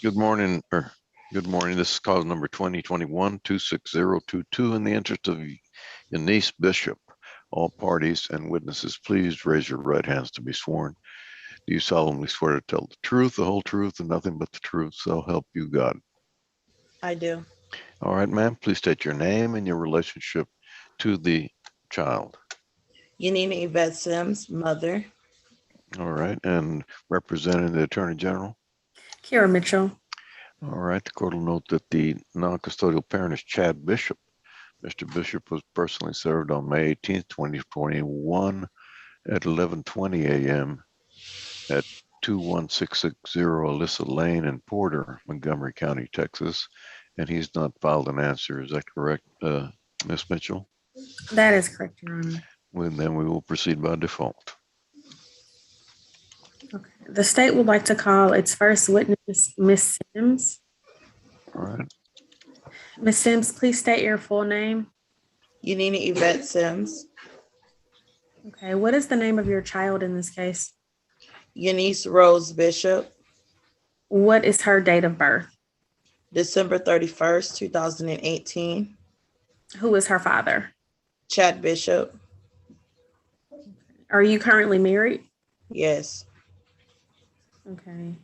Good morning, or good morning. This is cause number 2021-26022. In the interest of Eunice Bishop, all parties and witnesses, please raise your right hands to be sworn. Do you solemnly swear to tell the truth, the whole truth, and nothing but the truth, so help you God? I do. All right, ma'am, please state your name and your relationship to the child. Yanina Yvette Sims, mother. All right, and representing the Attorney General. Kara Mitchell. All right, the court will note that the non-custodial parent is Chad Bishop. Mr. Bishop was personally served on May 18th, 2021 at 11:20 a.m. at 21660 Alyssa Lane in Porter, Montgomery County, Texas. And he's not filed an answer. Is that correct, Ms. Mitchell? That is correct, Your Honor. Well, then we will proceed by default. Okay. The state would like to call its first witness, Ms. Sims. All right. Ms. Sims, please state your full name. Yanina Yvette Sims. Okay. What is the name of your child in this case? Eunice Rose Bishop. What is her date of birth? December 31st, 2018. Who is her father? Chad Bishop. Are you currently married? Yes. Okay.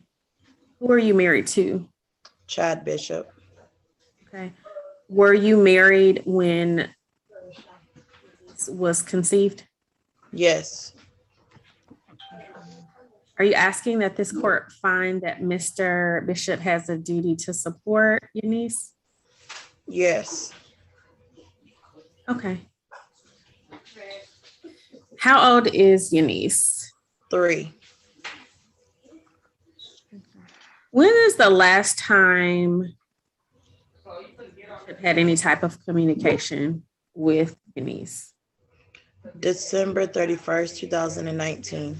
Who are you married to? Chad Bishop. Okay. Were you married when this was conceived? Yes. Are you asking that this court find that Mr. Bishop has a duty to support Eunice? Yes. Okay. How old is Eunice? 3. When is the last time you had any type of communication with Eunice? December 31st, 2019.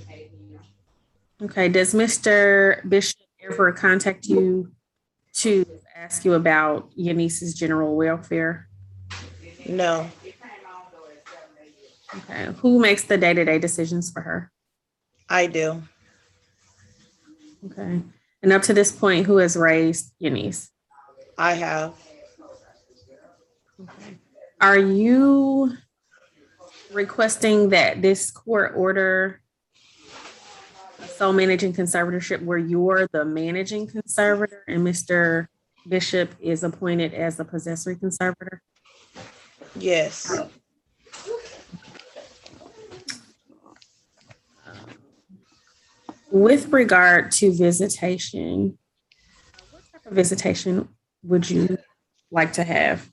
Okay. Does Mr. Bishop ever contact you to ask you about Eunice's general welfare? No. Okay. Who makes the day-to-day decisions for her? I do. Okay. And up to this point, who has raised Eunice? I have. Okay. Are you requesting that this court order sole managing conservatorship where you're the managing conservator and Mr. Bishop is appointed as the possessory conservator? Yes. With regard to visitation, what type of visitation would you like to have?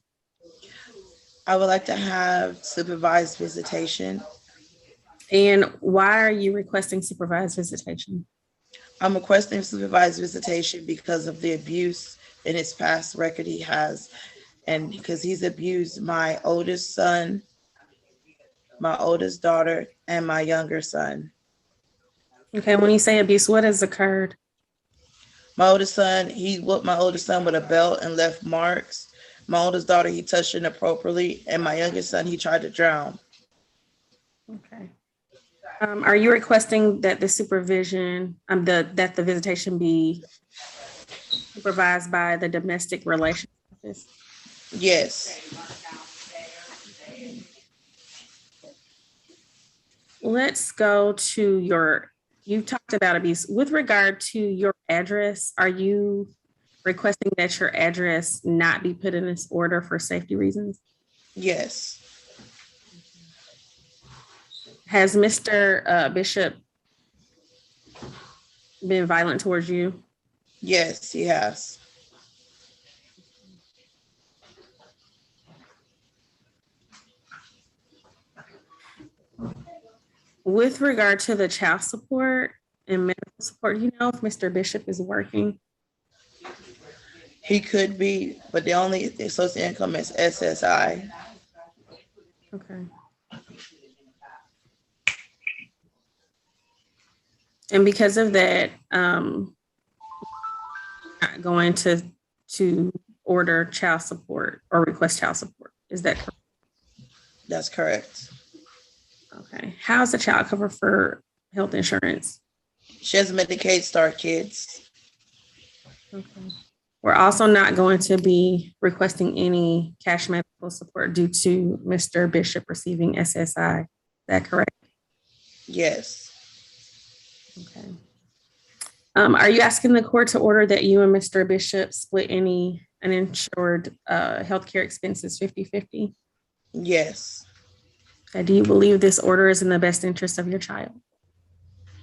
I would like to have supervised visitation. And why are you requesting supervised visitation? I'm requesting supervised visitation because of the abuse in his past record he has, and because he's abused my oldest son, my oldest daughter, and my younger son. Okay, when you say abuse, what has occurred? My oldest son, he whooped my oldest son with a belt and left marks. My oldest daughter, he touched inappropriately, and my youngest son, he tried to drown. Okay. Are you requesting that the supervision, that the visitation be supervised by the domestic relations office? Yes. Let's go to you talked about abuse. With regard to your address, are you requesting that your address not be put in this order for safety reasons? Yes. Has Mr. Bishop been violent towards you? Yes, he has. With regard to the child support and medical support, do you know if Mr. Bishop is working? He could be, but the only source of income is SSI. Okay. And because of that, not going to order child support or request child support. Is that correct? That's correct. Okay. How's the child cover for health insurance? She has Medicaid Star Kids. Okay. We're also not going to be requesting any cash medical support due to Mr. Bishop receiving SSI. Is that correct? Yes. Okay. Are you asking the court to order that you and Mr. Bishop split any uninsured healthcare expenses 50-50? Yes. Okay. Do you believe this order is in the best interest of your child?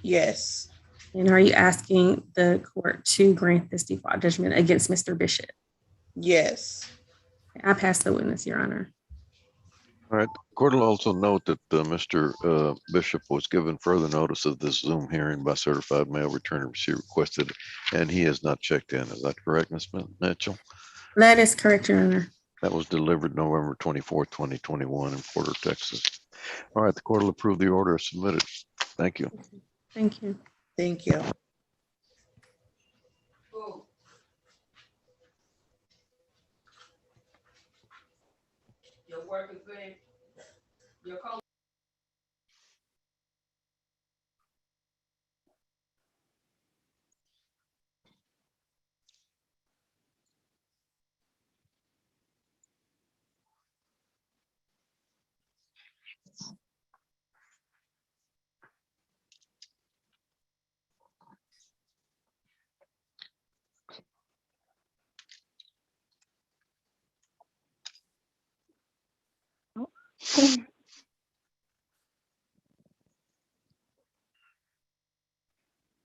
Yes. And are you asking the court to grant this default judgment against Mr. Bishop? Yes. I pass the witness, Your Honor. All right. The court will also note that Mr. Bishop was given further notice of this Zoom hearing by certified mail return and receipt requested, and he has not checked in. Is that correct, Ms. Mitchell? That is correct, Your Honor. That was delivered November 24th, 2021 in Porter, Texas. All right. The court will approve the order as submitted. Thank you. Thank you. Thank you. Your work is good. Your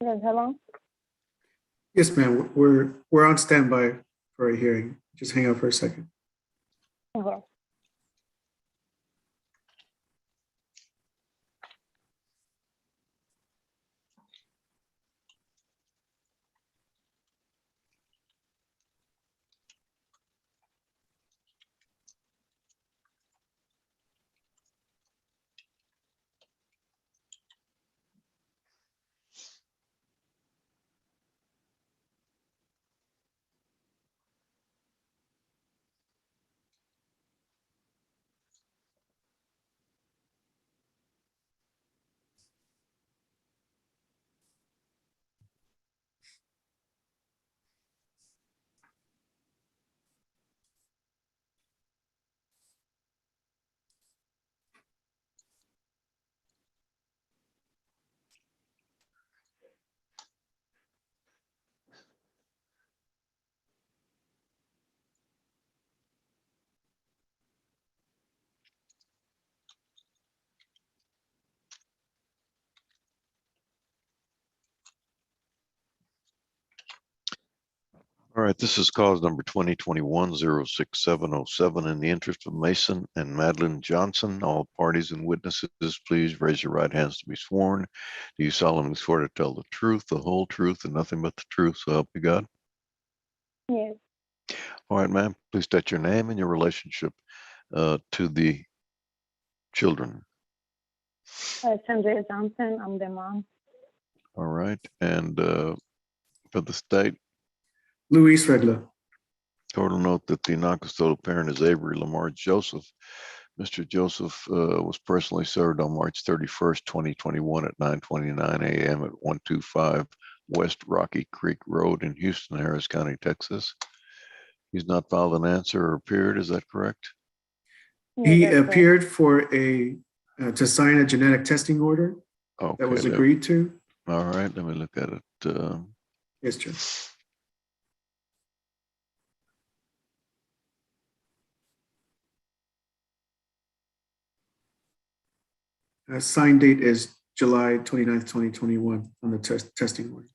Yes, hello? Yes, ma'am. We're on standby for a hearing. Just hang out for a second. Okay. All right, this is cause number 2021-06707. In the interest of Mason and Madeline Johnson, all parties and witnesses, please raise your right hands to be sworn. Do you solemnly swear to tell the truth, the whole truth, and nothing but the truth, so help you God? Yes. All right, ma'am, please state your name and your relationship to the children. Chandra Johnson, I'm the mom. All right, and for the state, Luis Regla. total note that the non-custodial parent is Avery Lamar Joseph. Mr. Joseph was personally served on March 31st, 2021 at 9:29 a.m. at 125 West Rocky Creek Road in Houston, Harris County, Texas. He's not filed an answer or appeared, is that correct? Yes, He that's correct. appeared for to sign a genetic testing order Okay. that was agreed to. All right, let me look at it. Yes, Chair. Sign date is July 29th, 2021 on the testing order.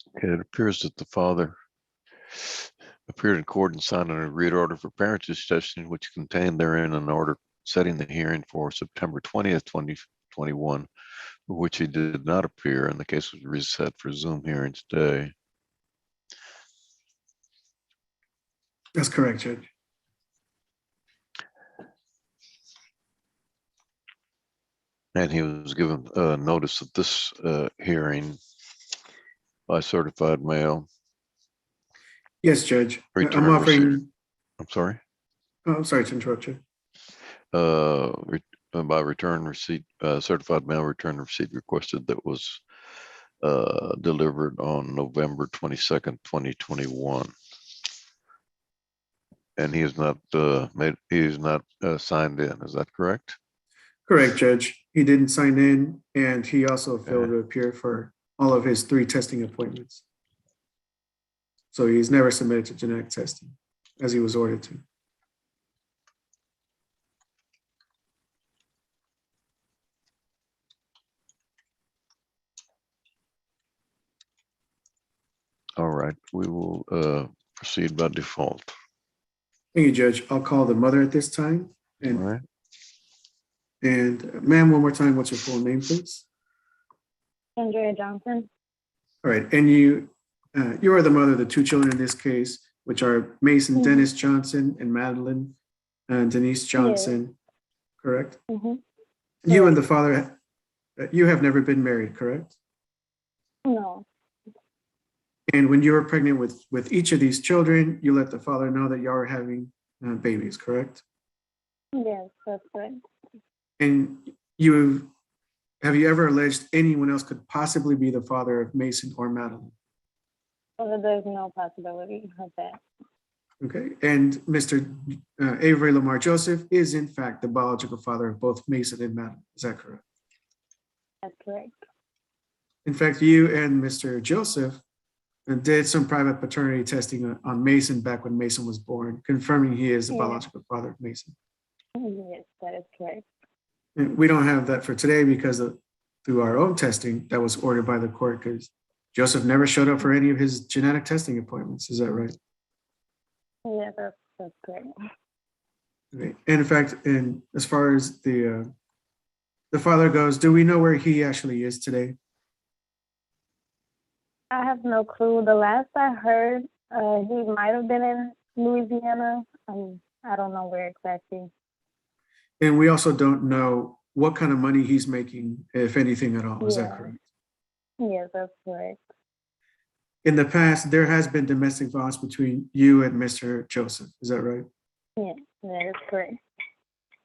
Okay, it appears that the father appeared in court and signed an agreed order for parentage testing, which contained therein an order setting the hearing for September 20th, 2021, for which he did not appear, and the case was reset for Zoom hearing today. That's correct, Judge. And he was given notice of this hearing by certified mail. Yes, Judge. I'm Return receipt. offering, I'm sorry. oh, I'm sorry to interrupt you. By return receipt, certified mail return receipt requested that was delivered on November 22nd, 2021. And he is not signed in. Is that correct? Correct, Judge. He didn't sign in, and he also failed to appear for all of his 3 testing appointments. So he's never submitted to genetic testing as he was ordered to. All right, we will proceed by default. Thank you, Judge. I'll call the mother at this time. All And, right. ma'am, one more time, what's your full name, please? Andrea Johnson. All right, and you are the mother of the 2 children in this case, which are Mason Dennis Johnson and Madeline Denise Johnson, correct? You and the father, you have never been married, correct? No. And when you were pregnant with each of these children, you let the father know that y'all were having babies, correct? Yes, that's right. And have you ever alleged anyone else could possibly be the father of Mason or Madeline? So there's no possibility of that. Okay, and Mr. Avery Lamar Joseph is in fact the biological father of both Mason and Madeline. Is that correct? That's correct. In fact, you and Mr. Joseph did some private paternity testing on Mason back when Mason was born, confirming he is the biological father of Mason. Yes, that is correct. And we don't have that for today because through our own testing that was ordered by the court, because Joseph never showed up for any of his genetic testing appointments. Is that right? Yeah, that's correct. Okay. And in fact, as far as the father goes, do we know where he actually is today? I have no clue. The last I heard, he might have been in Louisiana. I don't know where exactly. And we also don't know what kind of money he's making, if anything at all. Is that correct? Yes, that's correct. In the past, there has been domestic violence between you and Mr. Joseph. Is that right? Yeah, that is correct.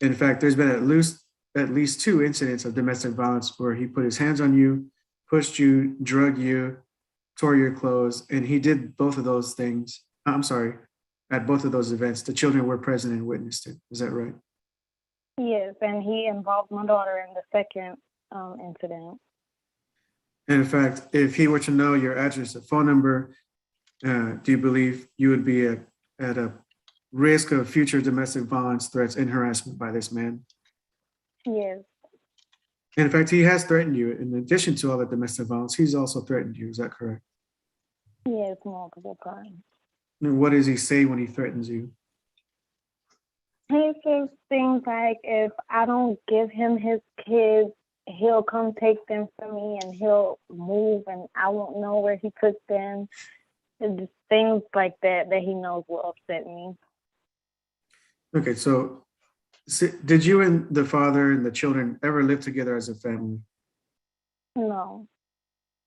In fact, there's been at least 2 incidents of domestic violence where he put his hands on you, pushed you, drug you, tore your clothes, and he did both of those things. I'm sorry, at both of those events, the children were present and witnessed it. Is that right? Yes, and he involved my daughter in the second incident. And in fact, if he were to know your address and phone number, do you believe you would be at a risk of future domestic violence threats and harassment by this man? Yes. And in fact, he has threatened you. In addition to all the domestic violence, he's also threatened you. Is that correct? Yes, multiple times. And what does he say when he threatens you? He says things like, if I don't give him his kids, he'll come take them from me and he'll move and I won't know where he put them. It's just things like that he knows will upset me. Okay, so did you and the father and the children ever live together as a family? No.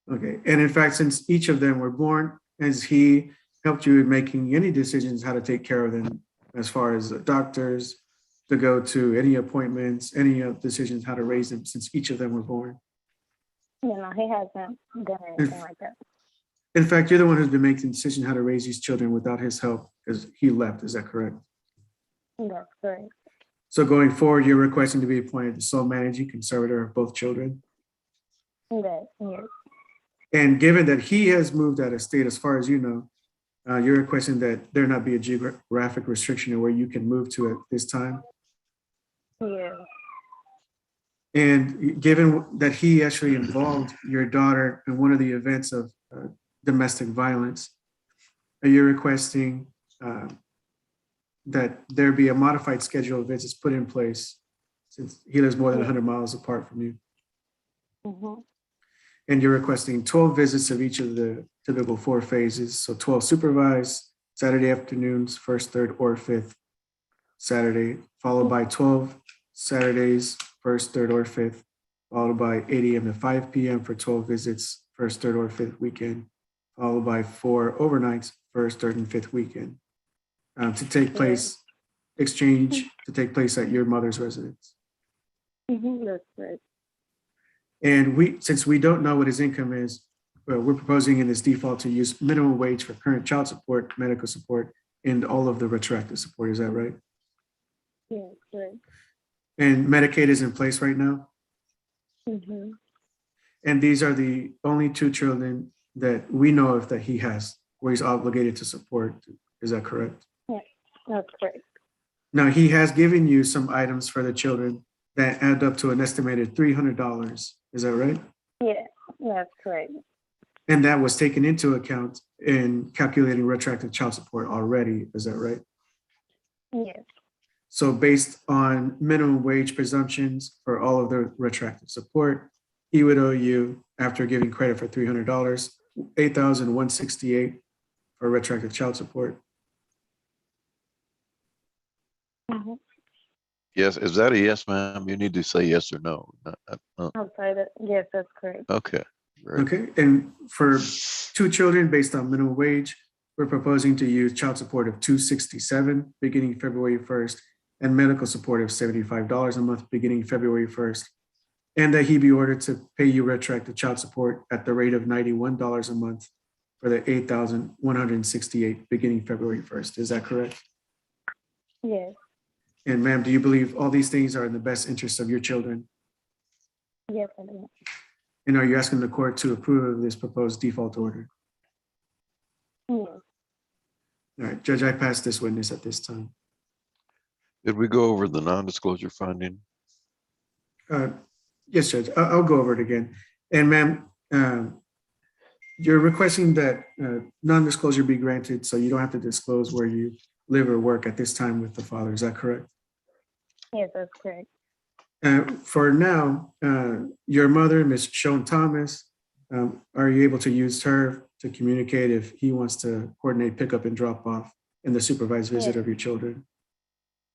Okay, and in fact, since each of them were born, has he helped you in making any decisions how to take care of them, as far as doctors, to go to any appointments, any decisions how to raise them since each of them were born? No, he hasn't done anything like that. In fact, you're the one who's been making the decision how to raise these children without his help because he left. Is that correct? That's correct. So going forward, you're requesting to be appointed the sole managing conservator of both children? Yes. And given that he has moved out of state, as far as you know, you're requesting that there not be a geographic restriction where you can move to at this time? Yeah. And given that he actually involved your daughter in one of the events of domestic violence. Are you requesting that there be a modified schedule of visits put in place since he lives more than 100 miles apart from you? Mm-hmm. And you're requesting 12 visits of each of the typical 4 phases. So 12 supervised, Saturday afternoons, first, third, or fifth Saturday, followed by 12 Saturdays, first, third, or fifth, followed by 8 a.m. to 5 p.m. for 12 visits, first, third, or fifth weekend, followed by 4 overnights, first, third, and fifth weekend, to take place, exchange to take place at your mother's residence. Mm-hmm. That's right. And since we don't know what his income is, we're proposing in this default to use minimum wage for current child support, medical support, and all of the retroactive support. Is that right? Yeah, right. And Medicaid is in place right now. Mm-hmm. And these are the only 2 children that we know of that he has, where he's obligated to support. Is that correct? Yeah, that's correct. Now, he has given you some items for the children that add up to an estimated $300. Is that right? Yeah, that's correct. And that was taken into account in calculating retroactive child support already. Is that right? Yes. So based on minimum wage presumptions for all of the retroactive support, he would owe you, after giving credit for $300, $8,168 for retroactive child support. Mm-hmm. Yes, is that a yes, ma'am? You need to say yes or no. I'm sorry. Yes, that's correct. Okay. Great. Okay, and for 2 children based on minimum wage, we're proposing to use child support of $267 beginning February 1st and medical support of $75 a month beginning February 1st. And that he be ordered to pay you retroactive child support at the rate of $91 a month for the $8,168 beginning February 1st. Is that correct? Yes. And ma'am, do you believe all these things are in the best interest of your children? Yes, I do. And are you asking the court to approve of this proposed default order? Yes. All right, Judge, I pass this witness at this time. Did we go over the non-disclosure finding? Yes, Judge, I'll go over it again. And ma'am, you're requesting that non-disclosure be granted so you don't have to disclose where you live or work at this time with the father. Is that correct? Yes, that's correct. For now, your mother, Ms. Shown Thomas, are you able to use her to communicate if he wants to coordinate pickup and drop off and the supervised visit of your children?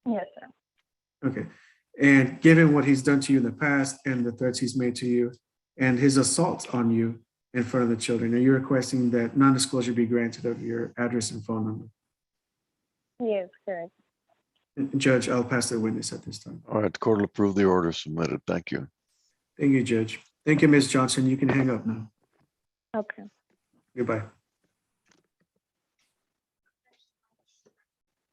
Yes, sir. Okay. And given what he's done to you in the past and the threats he's made to you and his assault on you in front of the children, are you requesting that non-disclosure be granted of your address and phone number? Yes, correct. Judge, I'll pass the witness at this time. All right, the court will approve the order submitted. Thank you. Thank you, Judge. Thank you, Ms. Johnson. You can hang up now. Okay. Goodbye.